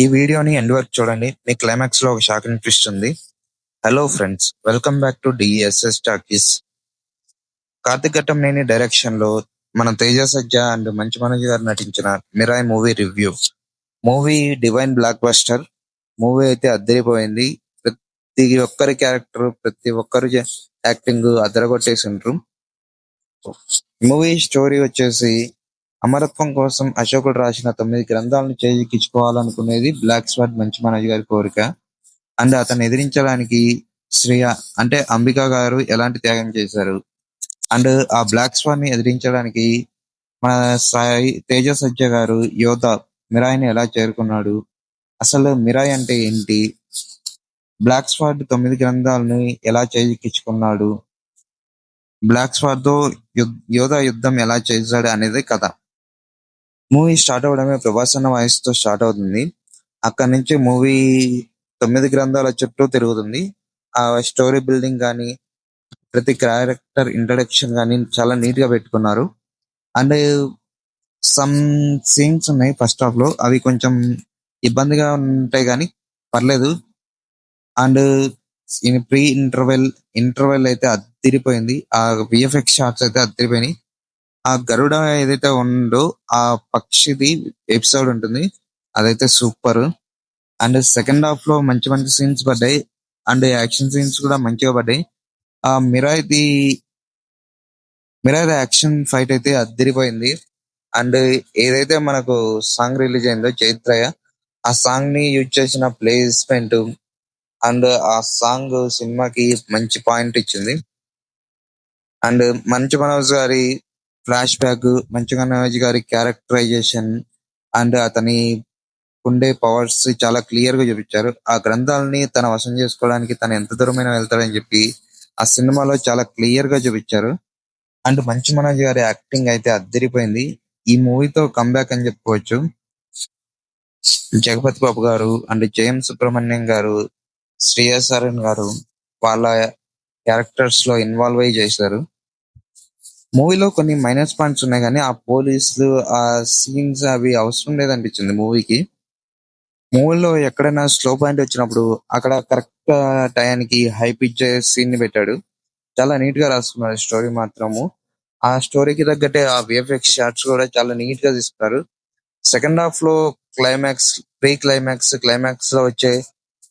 ఈ వీడియోని ఎండ్ వరకు చూడండి. మీకు క్లైమాక్స్ లో ఒక షాక్ అనిపిస్తుంది. Hello friends, welcome back to DSS talkies. Karthik Ghattamaneni direction లో మన తేజ సజ్జ అండ్ మంచు మనోజ్ గారు నటించిన Mirai movie review. Movie divine block buster. Movie అయితే అద్దరిపోయింది. ప్రతి ఒక్కరి క్యారెక్టర్, ప్రతి ఒక్కరు యాక్టింగ్ అదరగొట్టేసిండ్రు. మూవీ స్టోరీ వచ్చేసి అమరత్వం కోసం అశోకుడు రాసిన 9 గ్రంథాలను చేజిక్కించుకోవాలనుకునేది బ్లాక్ స్వాట్ మంచు మనోజ్ గారి కోరిక. అండ్ అతన్ని ఎదిరించడానికి శ్రేయ అంటే అంబిక గారు ఎలాంటి త్యాగం చేశారు. అండ్ ఆ బ్లాక్ స్వాన్ ని ఎదిరించడానికి మన సాయి తేజ సజ్జ గారు యోధ మిరాయిని ఎలా చేరుకున్నాడు, అసలు మిరాయ్ అంటే ఏంటి, బ్లాక్ స్వాట్ 9 గ్రంథాలను ఎలా చేజిక్కించుకున్నాడు, బ్లాక్ స్వాట్ తో యోధ యుద్ధం ఎలా చేశాడు అనేది కథ. మూవీ స్టార్ట్ అవడమే ప్రభాస్ అన్న వాయిస్ తో స్టార్ట్ అవుతుంది. అక్కడి నుంచి మూవీ 9 గ్రంథాల చుట్టూ తిరుగుతుంది. ఆ స్టోరీ బిల్డింగ్ కానీ, ప్రతి క్యారెక్టర్ ఇంట్రడక్షన్ కానీ చాలా నీట్ గా పెట్టుకున్నారు. అండ్ సమ్ సీన్స్ ఉన్నాయి ఫస్ట్ హాఫ్ లో, అవి కొంచెం ఇబ్బందిగా ఉంటాయి కానీ పర్లేదు. అండ్ ప్రీ ఇంటర్వెల్ అయితే అదిరిపోయింది. ఆ విఎఫ్ఎక్స్ షాట్స్ అయితే అదిరిపోయినాయి. ఆ గరుడ ఏదైతే ఉందో ఆ పక్షిది ఎపిసోడ్ ఉంటుంది, అదైతే సూపర్. అండ్ సెకండ్ హాఫ్ లో మంచి మంచి సీన్స్ పడ్డాయి. అండ్ యాక్షన్ సీన్స్ కూడా మంచిగా పడ్డాయి. ఆ మిరాయ్ యాక్షన్ ఫైట్ అయితే అద్దరిపోయింది. అండ్ ఏదైతే మనకు సాంగ్ రిలీజ్ అయిందో చైత్రయ, ఆ సాంగ్ ని యూజ్ చేసిన ప్లేస్మెంట్ అండ్ ఆ సాంగ్ సినిమాకి మంచి పాయింట్ ఇచ్చింది. అండ్ మంచు మనోజ్ గారి ఫ్లాష్ బ్యాక్, మంచు మనోజ్ గారి క్యారెక్టరైజేషన్ అండ్ అతని ఉండే పవర్స్ చాలా క్లియర్ గా చూపించారు. ఆ గ్రంథాలని తన వశం చేసుకోవడానికి తను ఎంత దూరమైన వెళ్తాడని చెప్పి ఆ సినిమాలో చాలా క్లియర్ గా చూపించారు. అండ్ మంచు మనోజ్ గారి యాక్టింగ్ అయితే అద్దరిపోయింది. ఈ మూవీతో కంబ్యాక్ అని చెప్పుకోవచ్చు. జగపతి బాబు గారు అండ్ జయం సుబ్రహ్మణ్యం గారు, శ్రేయసరన్ గారు వాళ్ళ క్యారెక్టర్స్ లో ఇన్వాల్వ్ అయ్యి చేశారు. మూవీలో కొన్ని మైనస్ పాయింట్స్ ఉన్నాయి కానీ ఆ పోలీసులు, ఆ సీన్స్ అవి అవసరం లేదనిపించింది మూవీకి. మూవీలో ఎక్కడైనా స్లో పాయింట్ వచ్చినప్పుడు అక్కడ కరెక్ట్ టయానికి హై పిచ్ సీన్ ని పెట్టాడు. చాలా నీట్ గా రాసుకున్నారు స్టోరీ మాత్రము. ఆ స్టోరీకి తగ్గట్టే ఆ విఎఫ్ఎక్స్ షాట్స్ కూడా చాలా నీట్ గా తీసుకున్నారు. సెకండ్ హాఫ్ లో క్లైమాక్స్ లో వచ్చే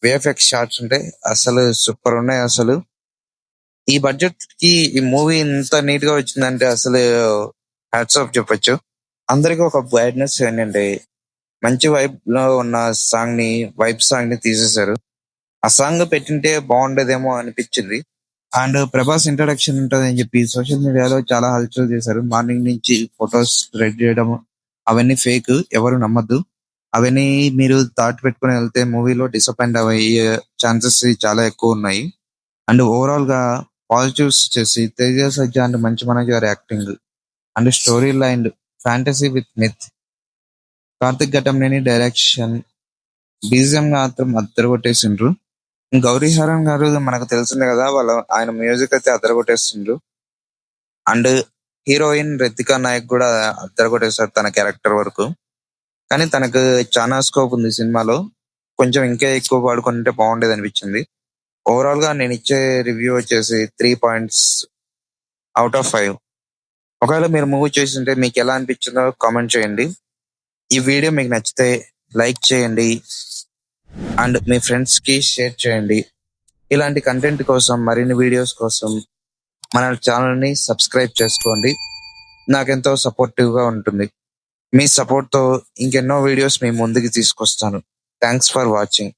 విఎఫ్ఎక్స్ షాట్స్ ఉంటాయి, అసలు సూపర్ ఉన్నాయి. అసలు ఈ బడ్జెట్ కి ఈ మూవీ ఇంత నీట్ గా వచ్చిందంటే అసలు హ్యాట్స్ ఆఫ్ చెప్పొచ్చు. అందరికి ఒక బ్యాడ్నెస్ ఏంటంటే మంచి వైబ్ లో ఉన్న వైబ్ సాంగ్ ని తీసేశారు. ఆ సాంగ్ పెట్టింటే బాగుండేదేమో అనిపించింది. అండ్ ప్రభాస్ ఇంట్రడక్షన్ ఉంటుంది అని చెప్పి సోషల్ మీడియాలో చాలా హల్చల్ చేశారు. మార్నింగ్ నుంచి ఫొటోస్ రెడీ చేయడం అవన్నీ ఫేక్, ఎవరు నమ్మద్దు. అవన్నీ మీరు థాట్ పెట్టుకుని వెళ్తే మూవీలో డిసప్పాయింట్ అయ్యే ఛాన్సెస్ చాలా ఎక్కువ ఉన్నాయి. అండ్ ఓవరాల్ గా పాజిటివ్స్ వచ్చేసి తేజ సజ్జ అండ్ మంచు మనోజ్ గారి acting and story line fantasy with myth, Karthik Ghattamaneni direction, BGM మాత్రం అద్దరగొట్టేసిండ్రు. గౌరీ హరన్ గారు మనకు తెలిసిందే కదా, ఆయన మ్యూజిక్ అయితే అద్దరగొట్టేసిండ్రు. అండ్ హీరోయిన్ రితికా నాయక్ కూడా అద్దరగొట్టేశారు తన క్యారెక్టర్ వరకు. కానీ తనకు చాలా స్కోప్ ఉంది సినిమాలో, కొంచెం ఇంకా ఎక్కువ వాడుకుంటే బాగుండేది అనిపించింది. ఓవరాల్ గా నేను ఇచ్చే రివ్యూ వచ్చేసి 3 పాయింట్స్ అవుట్ ఆఫ్ 5. ఒకవేళ మీరు మూవీ చూసింటే మీకు ఎలా అనిపించిందో కామెంట్ చేయండి. ఈ వీడియో మీకు నచ్చితే లైక్ చేయండి అండ్ మీ ఫ్రెండ్స్ కి షేర్ చేయండి. ఇలాంటి కంటెంట్ కోసం, మరిన్ని వీడియోస్ కోసం మన ఛానల్ ని సబ్స్క్రైబ్ చేసుకోండి. నాకెంతో సపోర్టివ్ గా ఉంటుంది. మీ సపోర్ట్ తో ఇంకెన్నో వీడియోస్ మీ ముందుకు తీసుకొస్తాను. Thanks for watching.